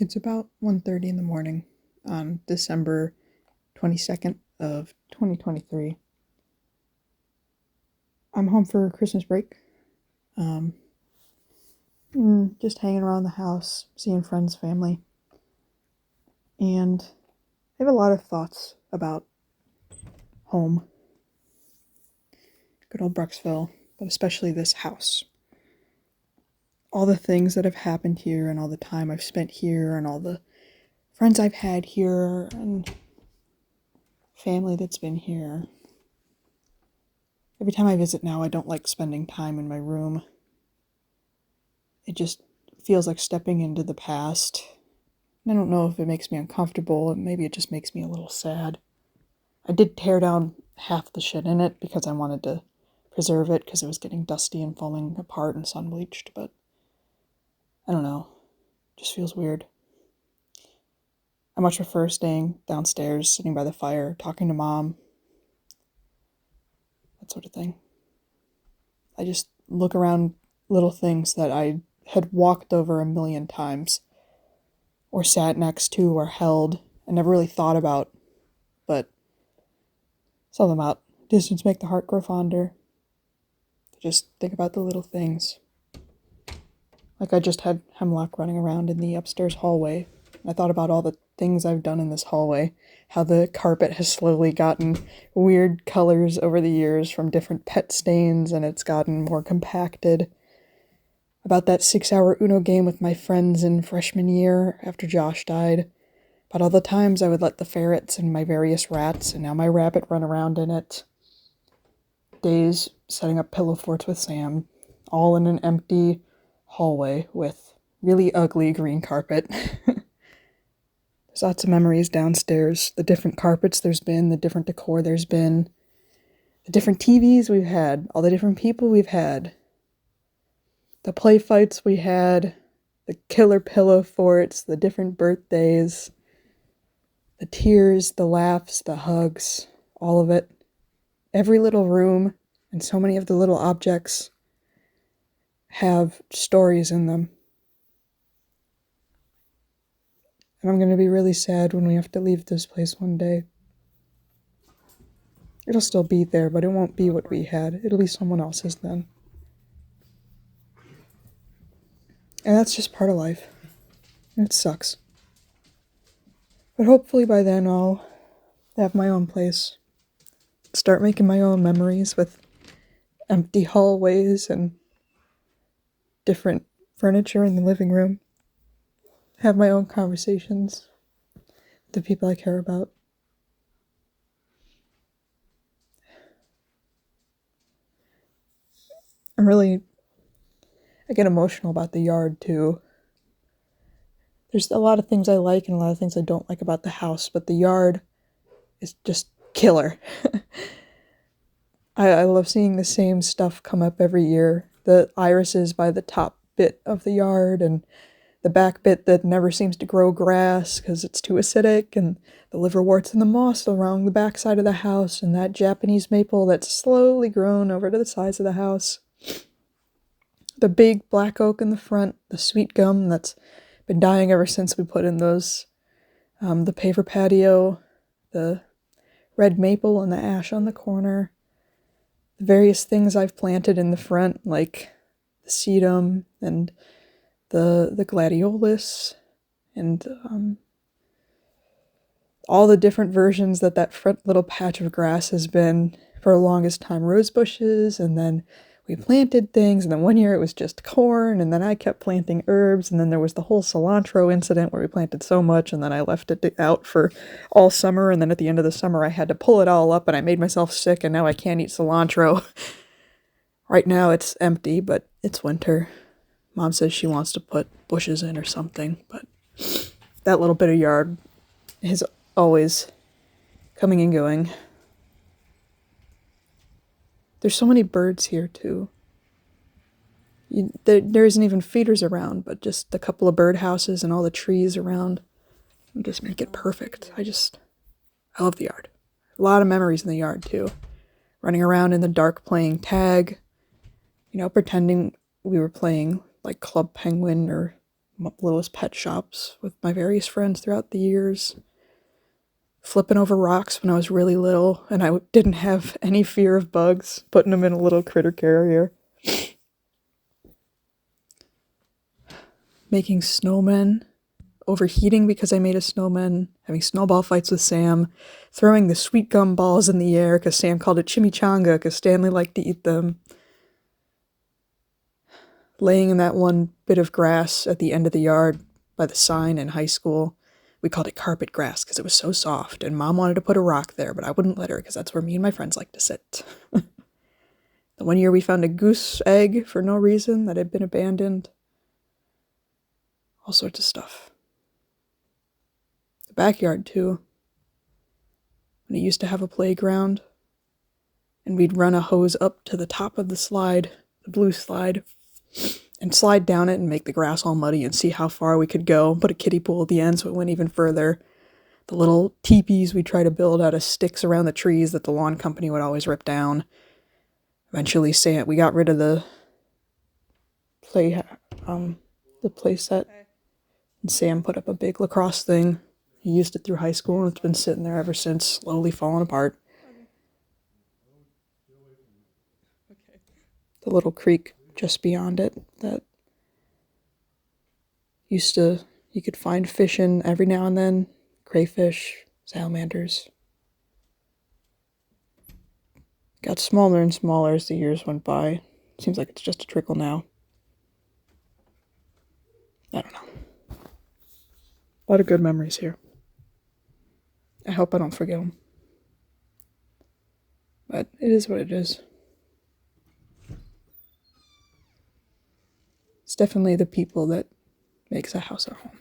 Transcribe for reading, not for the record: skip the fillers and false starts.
It's about 1:30 in the morning on December 22nd of 2023. I'm home for Christmas break. Um, just hanging around the house, seeing friends, family, and I have a lot of thoughts about home, good old Bruxville, but especially this house. All the things that have happened here, and all the time I've spent here, and all the friends I've had here, and family that's been here. Every time I visit now, I don't like spending time in my room. It just feels like stepping into the past. I don't know if it makes me uncomfortable, maybe it just makes me a little sad. I did tear down half the shit in it because I wanted to preserve it because it was getting dusty and falling apart and sun bleached, but I don't know. It just feels weird. I much prefer staying downstairs, sitting by the fire, talking to mom, that sort of thing. I just look around little things that I had walked over a million times, or sat next to, or held, and never really thought about, but something about distance make the heart grow fonder. Just think about the little things. Like I just had Hemlock running around in the upstairs hallway. I thought about all the things I've done in this hallway, how the carpet has slowly gotten weird colors over the years from different pet stains, and it's gotten more compacted. About that 6-hour Uno game with my friends in freshman year after Josh died. About all the times I would let the ferrets and my various rats, and now my rabbit, run around in it. Days setting up pillow forts with Sam, all in an empty hallway with really ugly green carpet. There's lots of memories downstairs. The different carpets there's been, the different decor there's been, the different TVs we've had, all the different people we've had, the play fights we had, the killer pillow forts, the different birthdays, the tears, the laughs, the hugs, all of it. Every little room and so many of the little objects have stories in them. And I'm going to be really sad when we have to leave this place one day. It'll still be there, but it won't be what we had. It'll be someone else's then. And that's just part of life. And it sucks. But hopefully by then I'll have my own place. Start making my own memories with empty hallways and different furniture in the living room. Have my own conversations with the people I care about. I get emotional about the yard too. There's a lot of things I like and a lot of things I don't like about the house, but the yard is just killer. I love seeing the same stuff come up every year. The irises by the top bit of the yard, and the back bit that never seems to grow grass because it's too acidic, and the liverworts and the moss along the back side of the house, and that Japanese maple that's slowly grown over to the sides of the house. The big black oak in the front, the sweet gum that's been dying ever since we put in those, the paver patio, the red maple and the ash on the corner, the various things I've planted in the front, like the sedum and the gladiolus, and all the different versions that front little patch of grass has been for the longest time. Rose bushes, and then we planted things, and then one year it was just corn, and then I kept planting herbs, and then there was the whole cilantro incident where we planted so much, and then I left it out for all summer, and then at the end of the summer I had to pull it all up, and I made myself sick, and now I can't eat cilantro. Right now it's empty, but it's winter. Mom says she wants to put bushes in or something, but that little bit of yard is always coming and going. There's so many birds here, too. There isn't even feeders around, but just a couple of bird houses and all the trees around just make it perfect. I love the yard. A lot of memories in the yard, too. Running around in the dark playing tag, pretending we were playing like Club Penguin or littlest pet shops with my various friends throughout the years. Flipping over rocks when I was really little and I didn't have any fear of bugs, putting them in a little critter carrier. Making snowmen, overheating because I made a snowman, having snowball fights with Sam, throwing the sweet gum balls in the air because Sam called it chimichanga because Stanley liked to eat them. Laying in that one bit of grass at the end of the yard by the sign in high school. We called it carpet grass because it was so soft, and Mom wanted to put a rock there, but I wouldn't let her because that's where me and my friends like to sit. The one year we found a goose egg for no reason that had been abandoned. All sorts of stuff. The backyard, too. When it used to have a playground, and we'd run a hose up to the top of the slide, the blue slide, and slide down it and make the grass all muddy and see how far we could go. Put a kiddie pool at the end so it went even further. The little teepees we try to build out of sticks around the trees that the lawn company would always rip down. Eventually, we got rid of the play set, and Sam put up a big lacrosse thing. He used it through high school, and it's been sitting there ever since, slowly falling apart. The little creek just beyond it that you could find fish in every now and then, crayfish, salamanders. Got smaller and smaller as the years went by. Seems like it's just a trickle now. I don't know. A lot of good memories here. I hope I don't forget them. But it is what it is. It's definitely the people that makes a house a home.